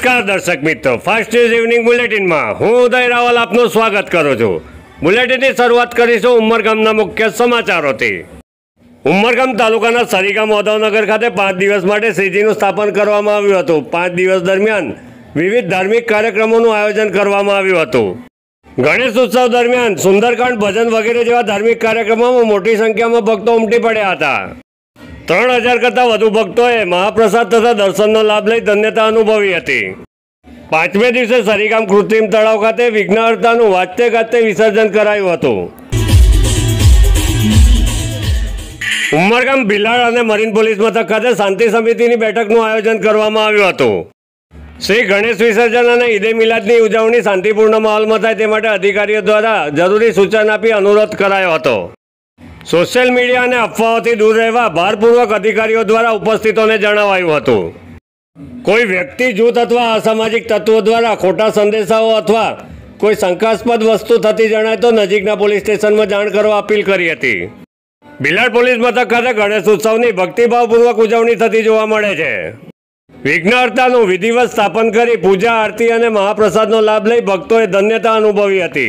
નમસ્કાર દર્શક મિત્રો, ફાસ્ટ ન્યૂઝ ઇવનિંગ બુલેટિનમાં હું ઉદય રાવલ આપનું સ્વાગત કરું છું। બુલેટિનની શરૂઆત કરીશું ઉમરગામના મુખ્ય સમાચારોથી। ઉમરગામ તાલુકાના સરીગામ માધવનગર ખાતે 5 દિવસ માટે શ્રીજીનું સ્થાપન કરવામાં આવ્યું હતું। 5 દિવસ દરમિયાન વિવિધ ધાર્મિક કાર્યક્રમોનું આયોજન કરવામાં આવ્યું હતું। ગણેશ ઉત્સવ દરમિયાન સુંદરકાંડ, ભજન વગેરે જેવા ધાર્મિક કાર્યક્રમોમાં મોટી સંખ્યામાં ભક્તો ઉમટી પડ્યા હતા। 3000 કરતાં વધુ ભક્તોએ મહાપ્રસાદ તથા દર્શનનો લાભ લઈ ધન્યતા અનુભવી હતી। 5મે દિવસે સરીગામ કૃત્રિમ તળાવ ખાતે વિઘ્નહર્તાનું વાજતે ગાજતે વિસર્જન કરાયું હતું। ઉમરગામ ભિલાડ અને મરીન પોલીસ મથક ખાતે શાંતિ સમિતિની બેઠકનું આયોજન કરવામાં આવ્યું હતું। શ્રી ગણેશ વિસર્જન અને ઈદે મિલાદની ઉજવણી શાંતિપૂર્ણ માહોલમાં થાય તે માટે અધિકારીઓ દ્વારા જરૂરી સૂચન આપી અનુરોધ કરાયો હતો। સોશિયલ મીડિયા અને અફવાઓથી દૂર રહેવા ભારપૂર્વક અધિકારીઓ દ્વારા ઉપસ્થિતોને જણાવાયું હતું। કોઈ વ્યક્તિ, જૂથ અથવા અસામાજિક તત્વો દ્વારા ખોટા સંદેશાઓ અથવા કોઈ શંકાસ્પદ વસ્તુ થતી જણાય તો નજીકના પોલીસ સ્ટેશનમાં જાણ કરવા અપીલ કરી હતી। ભિલાડ પોલીસ મથક ખાતે ગણેશ ઉત્સવની ભક્તિભાવપૂર્વક ઉજવણી થતી જોવા મળે છે। વિઘ્નહર્તાનું વિધિવત સ્થાપન કરી પૂજા, આરતી અને મહાપ્રસાદનો લાભ લઈ ભક્તોએ ધન્યતા અનુભવી હતી।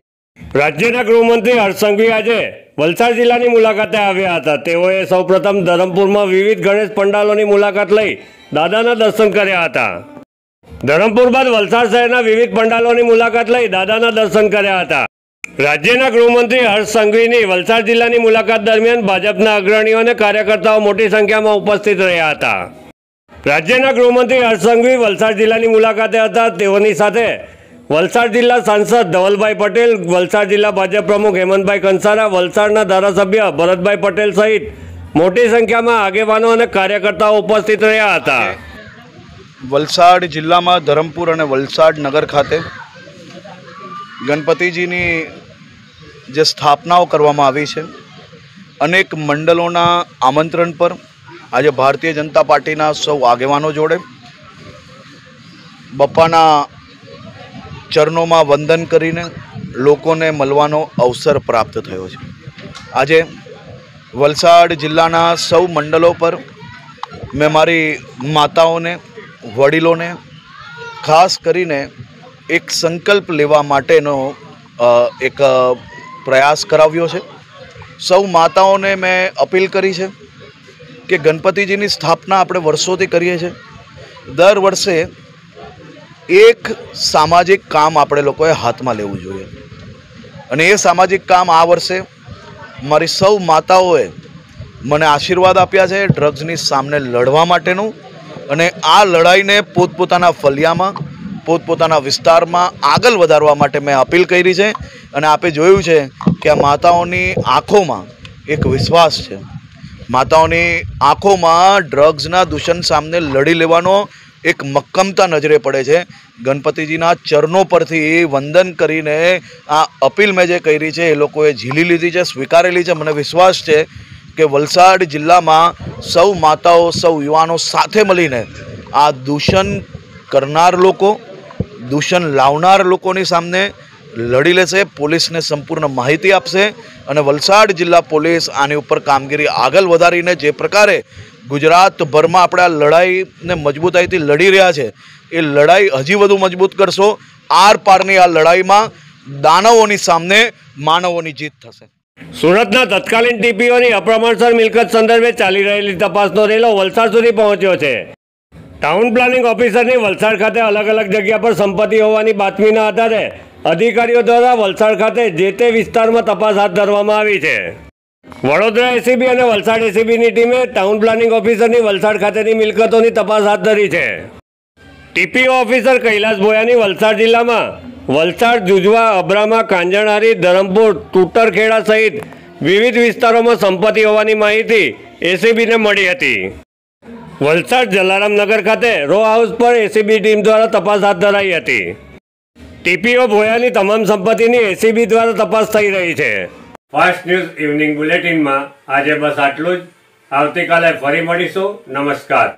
રાજ્યના ગૃહમંત્રી હર્ષ સંઘવી આજે વલસાડ જિલ્લાની મુલાકાતે આવ્યા હતા। તેઓએ સૌપ્રથમ ધરમપુરમાં વિવિધ ગણેશ પંડાલોની મુલાકાત લઈ દાદાના દર્શન કર્યા હતા। ધરમપુર બાદ વલસાડ શહેરના વિવિધ પંડાલોની મુલાકાત લઈ દાદાના દર્શન કર્યા હતા। રાજ્યના ગૃહમંત્રી હર્ષ સંઘવીની વલસાડ જિલ્લાની મુલાકાત દરમિયાન ભાજપના અગ્રણીઓ અને કાર્યકર્તાઓ મોટી સંખ્યામાં ઉપસ્થિત રહ્યા હતા। રાજ્યના ગૃહમંત્રી હર્ષ સંઘવી વલસાડ જિલ્લાની મુલાકાતે હતા। તેઓની સાથે વલસાડ જિલ્લા સાંસદ ધવલભાઈ પટેલ, વલસાડ જિલ્લા ભાજપ પ્રમુખ હેમંતભાઈ કંસારા, વલસાડના ધારાસભ્ય ભરતભાઈ પટેલ સહિત મોટી સંખ્યામાં આગેવાનો અને કાર્યકર્તાઓ ઉપસ્થિત રહ્યા હતા। વલસાડ જિલ્લામાં ધરમપુર અને વલસાડ નગર ખાતે ગણપતિજીની જે સ્થાપનાઓ કરવામાં આવી છે, અનેક મંડળોના આમંત્રણ પર આજે ભારતીય જનતા પાર્ટીના સૌ આગેવાનો જોડે બપ્પાના ચરણોમાં વંદન કરીને લોકોને મળવાનો અવસર પ્રાપ્ત થયો છે। આજે વલસાડ જિલ્લાના સૌ મંડળો પર મેં મારી માતાઓને, વડીલોને ખાસ કરીને એક સંકલ્પ લેવા માટેનો એક પ્રયાસ કરાવ્યો છે। સૌ માતાઓને મેં અપીલ કરી છે કે ગણપતિજીની સ્થાપના આપણે વર્ષોથી કરીએ છીએ। દર વર્ષે એક સામાજિક કામ આપણે લોકોએ હાથમાં લેવું જોઈએ અને એ સામાજિક કામ આ વર્ષે મારી સૌ માતાઓએ મને આશીર્વાદ આપ્યા છે ડ્રગ્સની સામે લડવા માટેનું, અને આ લડાઈને પોતપોતાના ફલિયામાં, પોતપોતાના વિસ્તારમાં આગળ વધારવા માટે મેં અપીલ કરી છે। અને આપે જોયું છે કે આ માતાઓની આંખોમાં એક વિશ્વાસ છે, માતાઓની આંખોમાં ડ્રગ્સના દૂષણ સામે લડી લેવાનો એક મક્કમતા નજરે પડે છે। ગણપતિજીના ચરણો પરથી વંદન કરીને આ અપીલ મેં જે કરી છે એ લોકોએ ઝીલી લીધી છે, સ્વીકારેલી છે। મને વિશ્વાસ છે કે વલસાડ જિલ્લામાં સૌ માતાઓ, સૌ યુવાનો સાથે મળીને આ દૂષણ કરનાર લોકો, દૂષણ લાવનાર લોકોની સામે લડી લેશે, પોલીસને સંપૂર્ણ માહિતી આપશે અને વલસાડ જિલ્લા પોલીસ આની ઉપર કામગીરી આગળ વધારીને જે પ્રકારે ગુજરાતભરમાં આપણે આ લડાઈને મજબૂતાઈથી લડી રહ્યા છે એ લડાઈ હજી વધુ મજબૂત કરશો। આર પારની આ લડાઈમાં દાનવોની સામે માનવોની જીત થશે। સુરતના તત્કાલીન ટીપીઓની અપ્રમાણસર મિલકત સંદર્ભે ચાલી રહેલી તપાસનો રેલો વલસાડ સુધી પહોંચ્યો છે। ટાઉન પ્લાનિંગ ઓફિસરની વલસાડ ખાતે અલગ અલગ જગ્યા પર સંપત્તિ હોવાની બાતમીના આધારે અધિકારીઓ દ્વારા વલસાડ ખાતે જે તે વિસ્તારમાં તપાસ હાથ ધરવામાં આવી છે। વડોદરા એસીબી અને વલસાડ એસીબીની ટીમે ટાઉન પ્લાનિંગ ઓફિસરની વલસાડ ખાતેની મિલકતોની તપાસ હાથ ધરી છે। ટીપીઓ ઓફિસર કૈલાસ ભોયાની વલસાડ જિલ્લામાં વલસાડ, જુજવા, અબ્રામા, કાંજણહારી, ધરમપુર, ટુટરખેડા સહિત વિવિધ વિસ્તારોમાં સંપત્તિ હોવાની માહિતી એસીબીને મળી હતી। વલસાડ જલારામનગર ખાતે રો હાઉસ પર એસીબી ટીમ દ્વારા તપાસ હાથ ધરાઈ હતી। ટીપીઓ ભોયાની તમામ સંપત્તિની એસીબી દ્વારા તપાસ થઈ રહી છે। ફાસ્ટ ન્યૂઝ ઇવનિંગ બુલેટિનમાં આજે બસ આટલું જ। આવતીકાલે ફરી મળીશું। નમસ્કાર।